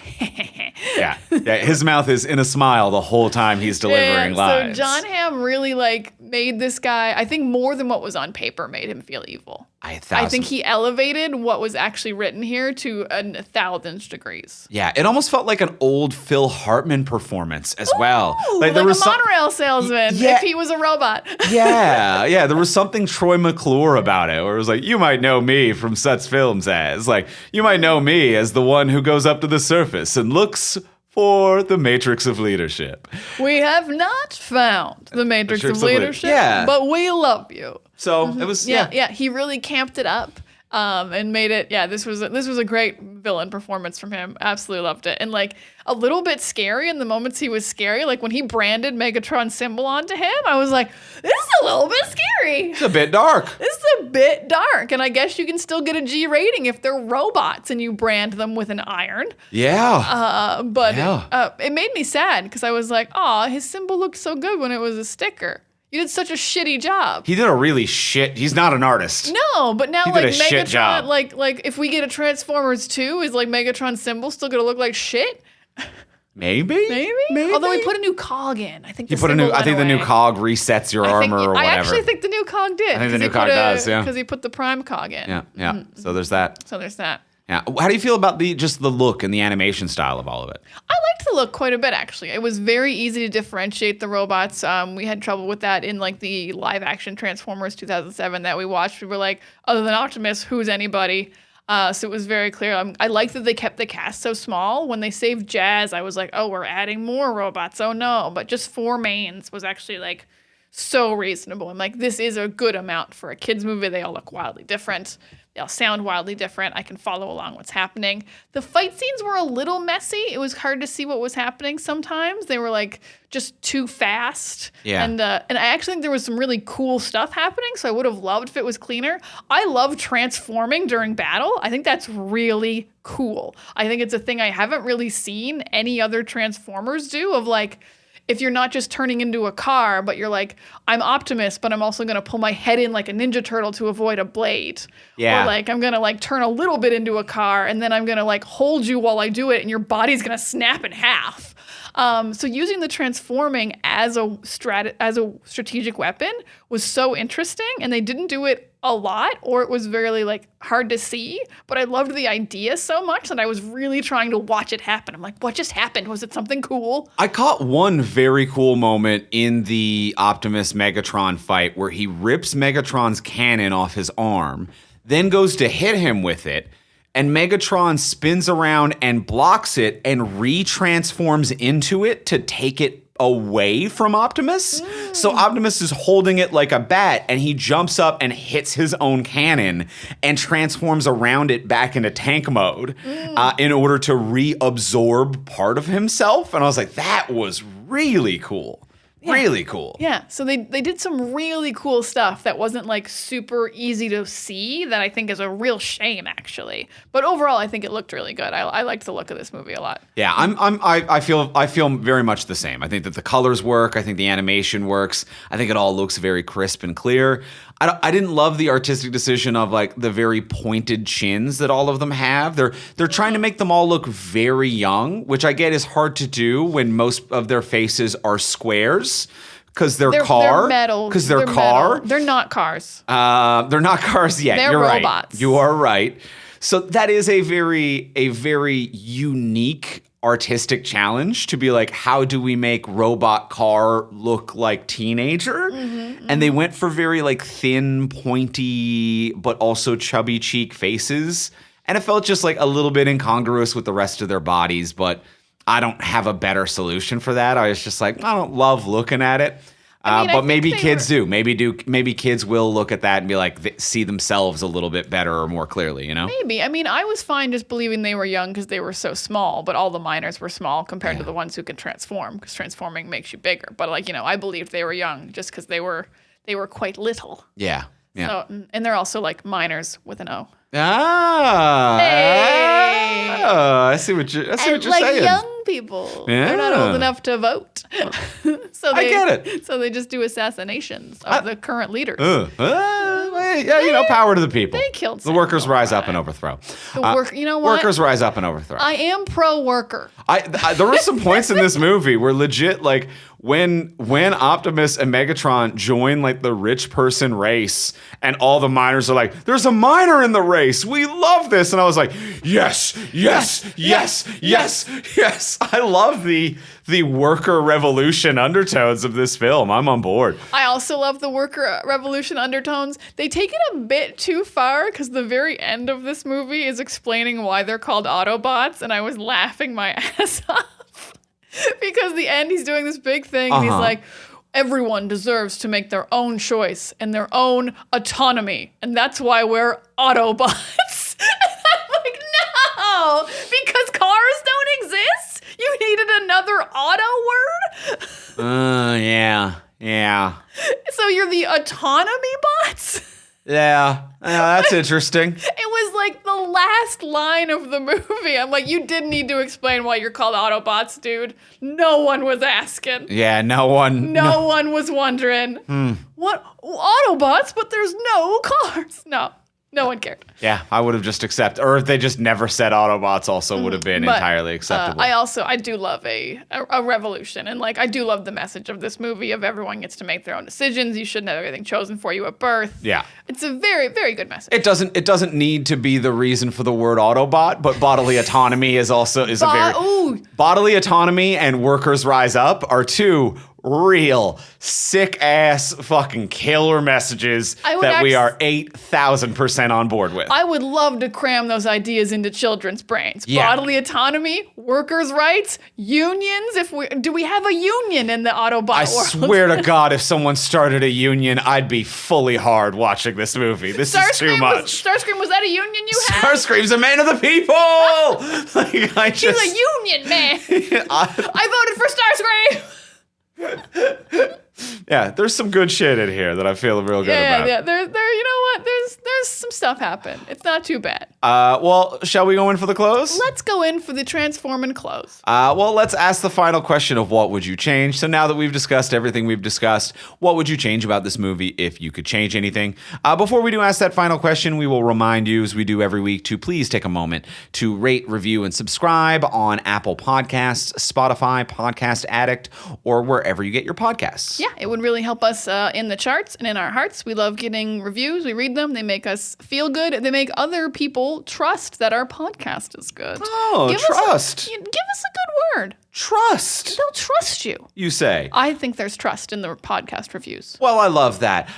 Yeah. His mouth is in a smile the whole time he's delivering lines. So John Hamm really made this guy, I think more than what was on paper made him feel evil. I think he elevated what was actually written here to 1,000 degrees. Yeah, it almost felt like an old Phil Hartman performance as well. Like a monorail salesman if he was a robot. Yeah, there was something Troy McClure about it, where it was like, you might know me from such films as, you might know me as the one who goes up to the surface and looks for the matrix of leadership. We have not found the matrix of leadership, but we love you. So it was, he really camped it up and made it. Yeah, this was a great villain performance from him. Absolutely loved it, and a little bit scary in the moments he was scary. Like when he branded Megatron's symbol onto him, I was like, this is a little bit scary. It's a bit dark. This is a bit dark, and I guess you can still get a G rating if they're robots and you brand them with an iron. Yeah. But it made me sad because I was like, aw, his symbol looked so good when it was a sticker. You did such a shitty job. He did a really he's not an artist. No, but now he did a shit job. Like if we get a Transformers 2, is Megatron's symbol still gonna look like shit? Maybe. Although he put a new cog in. I think the new cog resets your armor or whatever. I actually think the new cog did. I think the new cog does, yeah. Because he put the prime cog in. Yeah. Mm-hmm. So there's that. Yeah. How do you feel about the look and the animation style of all of it? I liked the look quite a bit, actually. It was very easy to differentiate the robots. We had trouble with that in the live action Transformers 2007 that we watched. We were like, other than Optimus, who's anybody? So it was very clear. I like that they kept the cast so small. When they saved Jazz, I was like, oh, we're adding more robots. Oh no. But just 4 mains was actually so reasonable. I'm like, this is a good amount for a kids movie. They all look wildly different. They all sound wildly different. I can follow along what's happening. The fight scenes were a little messy. It was hard to see what was happening sometimes. They were just too fast. Yeah. And I actually think there was some really cool stuff happening, so I would have loved if it was cleaner. I love transforming during battle. I think that's really cool. I think it's a thing I haven't really seen any other Transformers do of if you're not just turning into a car, but you're I'm Optimus, but I'm also going to pull my head in like a Ninja Turtle to avoid a blade. Yeah. Or I'm going to turn a little bit into a car, and then I'm going to hold you while I do it, and your body's going to snap in half. So using the transforming as a strategic weapon was so interesting, and they didn't do it a lot, or it was very hard to see, but I loved the idea so much that I was really trying to watch it happen. I'm like, what just happened? Was it something cool? I caught one very cool moment in the Optimus Megatron fight where he rips Megatron's cannon off his arm, then goes to hit him with it, and Megatron spins around and blocks it and retransforms into it to take it away from Optimus. So Optimus is holding it like a bat, and he jumps up and hits his own cannon and transforms around it back into tank mode in order to reabsorb part of himself. And I was like, that was really cool. Yeah. Really cool. Yeah. So they did some really cool stuff that wasn't super easy to see, that I think is a real shame, actually. But overall, I think it looked really good. I liked the look of this movie a lot. Yeah, I feel very much the same. I think that the colors work. I think the animation works. I think it all looks very crisp and clear. I didn't love the artistic decision of the very pointed chins that all of them have. They're trying to make them all look very young, which I get is hard to do when most of their faces are squares. Because they're car. They're metal. Because they're car. Metal. They're not cars. They're not cars yet. They're You're robots. Right. You are right. So that is a very unique artistic challenge to be how do we make robot car look like teenager? And they went for very thin, pointy, but also chubby cheek faces. And it felt just a little bit incongruous with the rest of their bodies, but I don't have a better solution for that. I was just I don't love looking at it. But maybe kids do. Maybe kids will look at that and be see themselves a little bit better or more clearly, you know? Maybe. I was fine just believing they were young because they were so small, but all the miners were small compared to the ones who can transform, because transforming makes you bigger. But I believed they were young just because they were quite little. Yeah. Yeah. So, and they're also miners with an O. Hey. I see what you're saying. Young people. Yeah. They're not old enough to vote. I get it. So they just do assassinations of the current leaders. Yeah, Yeah, power to the people. They killed the workers Samuel rise up and Ryan. overthrow. You know what? Workers rise up and overthrow. I am pro-worker. There were some points in this movie where legit, like, when Optimus and Megatron join, like, the rich person race, and all the miners are like, there's a miner in the race. We love this. And I was like, yes. I love the worker revolution undertones of this film. I'm on board. I also love the worker revolution undertones. They take it a bit too far because the very end of this movie is explaining why they're called Autobots, and I was laughing my ass off. Because the end, he's doing this big thing, and he's like, everyone deserves to make their own choice and their own autonomy, and that's why we're Autobots. And I'm like, no, because cars don't exist? You needed another auto word? Yeah. So you're the autonomy bots? Yeah, that's interesting. It was like the last line of the movie. I'm like, you didn't need to explain why you're called Autobots, dude. No one was asking. Yeah, no one. No one was wondering. What? Autobots? But there's no cars. No one cared. Yeah, I would have just accepted. Or if they just never said Autobots also would have been entirely acceptable. I do love a revolution. And like, I do love the message of this movie of everyone gets to make their own decisions. You shouldn't have everything chosen for you at birth. Yeah. It's a very, very good message. It doesn't need to be the reason for the word Autobot, but bodily autonomy is bodily autonomy and workers rise up are two real sick ass fucking killer messages that we are 8,000% on board with. I would love to cram those ideas into children's brains. Yeah. Bodily autonomy, workers' rights, unions. Do we have a union in the Autobot I world? swear to God, if someone started a union, I'd be fully hard watching this movie. This is too much. Starscream, was that a union you had? Starscream's a man of the people. He's a union man. I voted for Starscream. Yeah, there's some good shit in here that I feel real good about. Yeah, there. You know what? There's some stuff happen. It's not too bad. Well, shall we go in for the close? Let's go in for the transform and close. Well, let's ask the final question of what would you change. So now that we've discussed everything we've discussed, what would you change about this movie if you could change anything? Before we do ask that final question, we will remind you, as we do every week, to please take a moment to rate, review, and subscribe on Apple Podcasts, Spotify, Podcast Addict, or wherever you get your podcasts. Yeah, it would really help us in the charts and in our hearts. We love getting reviews. We read them. They make us feel good. They make other people trust that our podcast is good. Oh, trust. Give us a good word. Trust. They'll trust you. You say. I think there's trust in the podcast reviews. Well, I love that.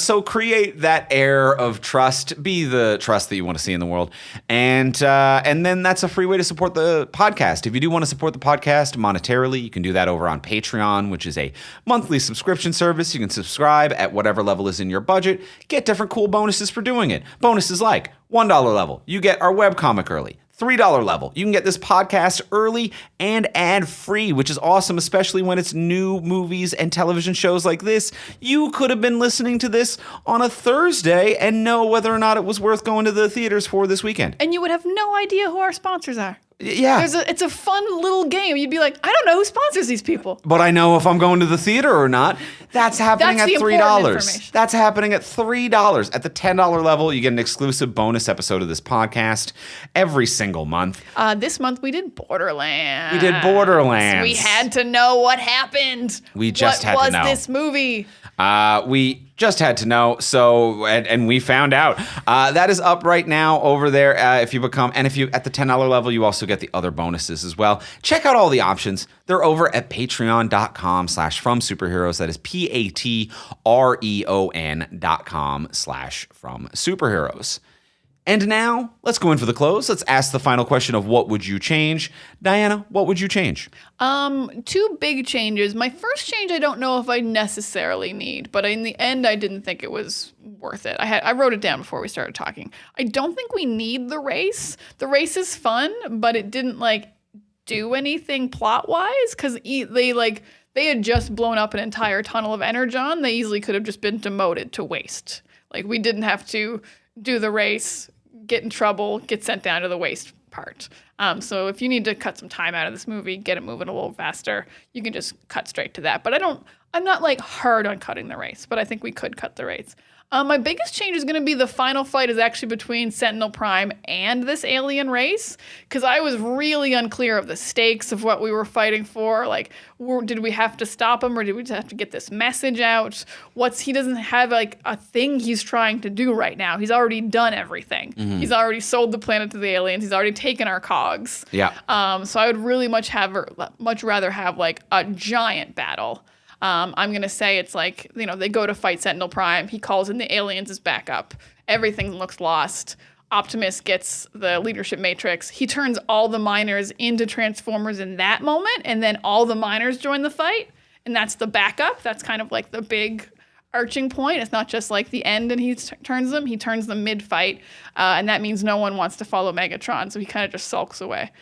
So create that air of trust. Be the trust that you want to see in the world. And then that's a free way to support the podcast. If you do want to support the podcast monetarily, you can do that over on Patreon, which is a monthly subscription service. You can subscribe at whatever level is in your budget. Get different cool bonuses for doing it. Bonuses like $1 level. You get our webcomic early. $3 level. You can get this podcast early and ad-free, which is awesome, especially when it's new movies and television shows like this. You could have been listening to this on a Thursday and know whether or not it was worth going to the theaters for this weekend. And you would have no idea who our sponsors are. Yeah. It's a fun little game. You'd be like, I don't know who sponsors these people. But I know if I'm going to the theater or not. That's happening at $3. That's happening at $3. At the $10 level, you get an exclusive bonus episode of this podcast every single month. This month we did Borderlands. We had to know what happened. We just had to know. What was this movie? We just had to know. So, and we found out. That is up right now over there. If you at the $10 level, you also get the other bonuses as well. Check out all the options. They're over at patreon.com/fromsuperheroes. That is patreon.com/fromsuperheroes. And now, let's go in for the close. Let's ask the final question of what would you change? Diana, what would you change? Two big changes. My first change I don't know if I necessarily need, but in the end I didn't think it was worth it. I wrote it down before we started talking. I don't think we need the race. The race is fun, but it didn't do anything plot-wise because they had just blown up an entire tunnel of energon. They easily could have just been demoted to waste. We didn't have to do the race, get in trouble, get sent down to the waste part. So if you need to cut some time out of this movie, get it moving a little faster, you can just cut straight to that. But I don't I'm not like hard on cutting the race, but I think we could cut the race. My biggest change is going to be the final fight is actually between Sentinel Prime and this alien race, because I was really unclear of the stakes of what we were fighting for. Like, did we have to stop him, or did we just have to get this message out? He doesn't have like a thing he's trying to do right now. He's already done everything. He's already sold the planet to the aliens. He's already taken our cogs. Yeah. So I would really much rather have like a giant battle. I'm going to say it's like, they go to fight Sentinel Prime. He calls in the aliens as backup. Everything looks lost. Optimus gets the leadership matrix. He turns all the miners into Transformers in that moment, and then all the miners join the fight, and that's the backup. That's kind of like the big arching point. It's not just like the end and he turns them. He turns them mid-fight, and that means no one wants to follow Megatron, so he kind of just sulks away.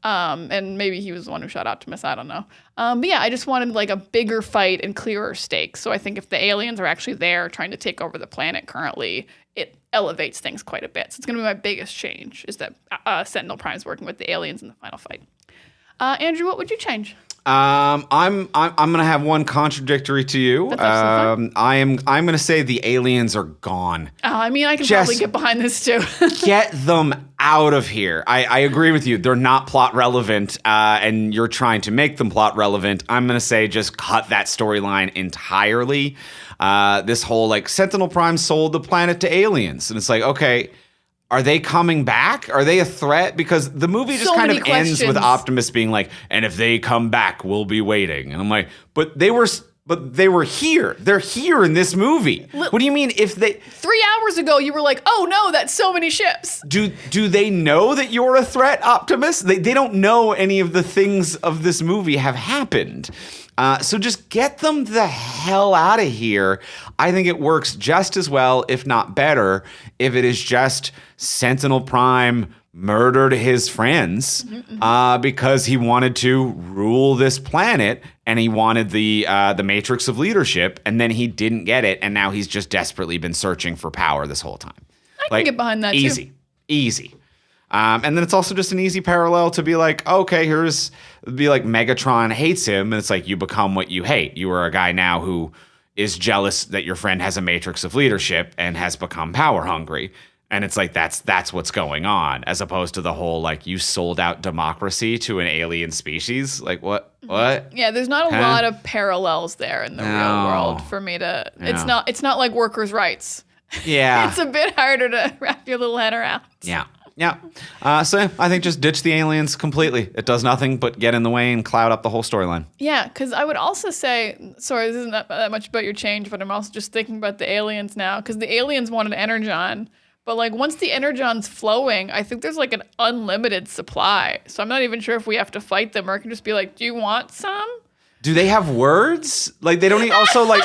And maybe he was the one who shot Optimus. I don't know. But yeah, I just wanted like a bigger fight and clearer stakes. So I think if the aliens are actually there trying to take over the planet currently, it elevates things quite a bit. So it's going to be my biggest change is that Sentinel Prime's working with the aliens in the final fight. Andrew, what would you change? I'm gonna have one contradictory to you. That's absolutely fine. I'm gonna say the aliens are gone. I mean, I can probably get behind this too. Get them out of here. I agree with you. They're not plot relevant, and you're trying to make them plot relevant. I'm gonna say just cut that storyline entirely. This whole like Sentinel Prime sold the planet to aliens, and it's like, okay, are they coming back? Are they a threat? Because the movie just kind of ends with Optimus being like, and if they come back, we'll be waiting. And I'm like, but they were here. They're here in this movie. What do you mean if they... 3 hours ago, you were like, oh no, that's so many ships. Do they know that you're a threat, Optimus? They don't know any of the things of this movie have happened. So just get them the hell out of here. I think it works just as well, if not better, if it is just Sentinel Prime murdered his friends because he wanted to rule this planet and he wanted the matrix of leadership, and then he didn't get it, and now he's just desperately been searching for power this whole time. I can get behind that too. Easy. And then it's also just an easy parallel to be like, okay, like Megatron hates him, and it's like you become what you hate. You are a guy now who is jealous that your friend has a matrix of leadership and has become power hungry. And it's like that's what's going on, as opposed to the whole like you sold out democracy to an alien species. Like what? Yeah, there's not a lot of parallels there in the real world for me to. No. It's not like workers' rights. Yeah, it's a bit harder to wrap your little head around. Yeah. So I think just ditch the aliens completely. It does nothing but get in the way and cloud up the whole storyline. Yeah, because I would also say, sorry, this isn't that much about your change, but I'm also just thinking about the aliens now, because the aliens wanted Energon, but like once the Energon's flowing, I think there's like an unlimited supply. So I'm not even sure if we have to fight them, or it can just be like, do you want some? Do they have words? Like they don't also like...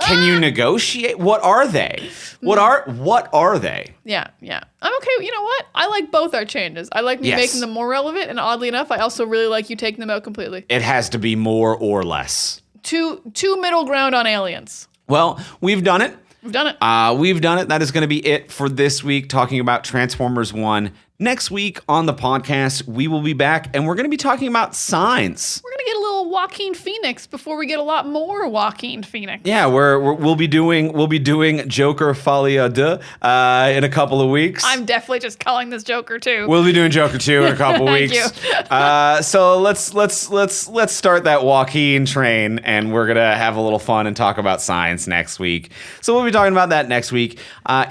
Can you negotiate? What are they? What are they? Yeah. I'm okay. You know what? I like both our changes. I like me making them more relevant, and oddly enough, I also really like you taking them out completely. It has to be more or less. Two middle ground on aliens. Well, we've done it. We've done it. We've done it. That is going to be it for this week, talking about Transformers 1. Next week on the podcast, we will be back, and we're going to be talking about signs. We're going to get a little Joaquin Phoenix before we get a lot more Joaquin Phoenix. Yeah, we'll be doing Joker Folie à Deux in a couple of weeks. I'm definitely just calling this Joker 2. We'll be doing Joker 2 in a couple of weeks. So let's start that Joaquin train, and we're gonna have a little fun and talk about science next week. So we'll be talking about that next week.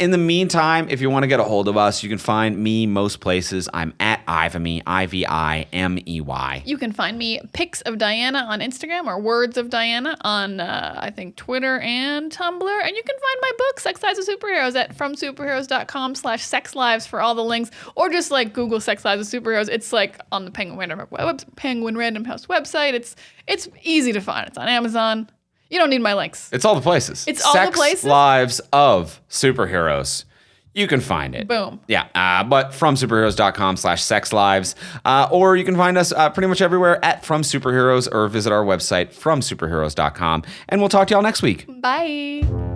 In the meantime, if you want to get a hold of us, you can find me most places. I'm at Ivimey, Ivimey. You can find me Pics of Diana on Instagram, or Words of Diana on I think Twitter and Tumblr. And you can find my book, Sex Lives of Superheroes, at fromsuperheroes.com/sexlives for all the links, or just like Google Sex Lives of Superheroes. It's like on the Penguin Random House website. It's easy to find. It's on Amazon. You don't need my links. It's all the places. It's all the places. Sex Lives of Superheroes. You can find it. Boom. Yeah, but fromsuperheroes.com/sexlives. Or you can find us pretty much everywhere at From Superheroes, or visit our website, fromsuperheroes.com. And we'll talk to y'all next week. Bye.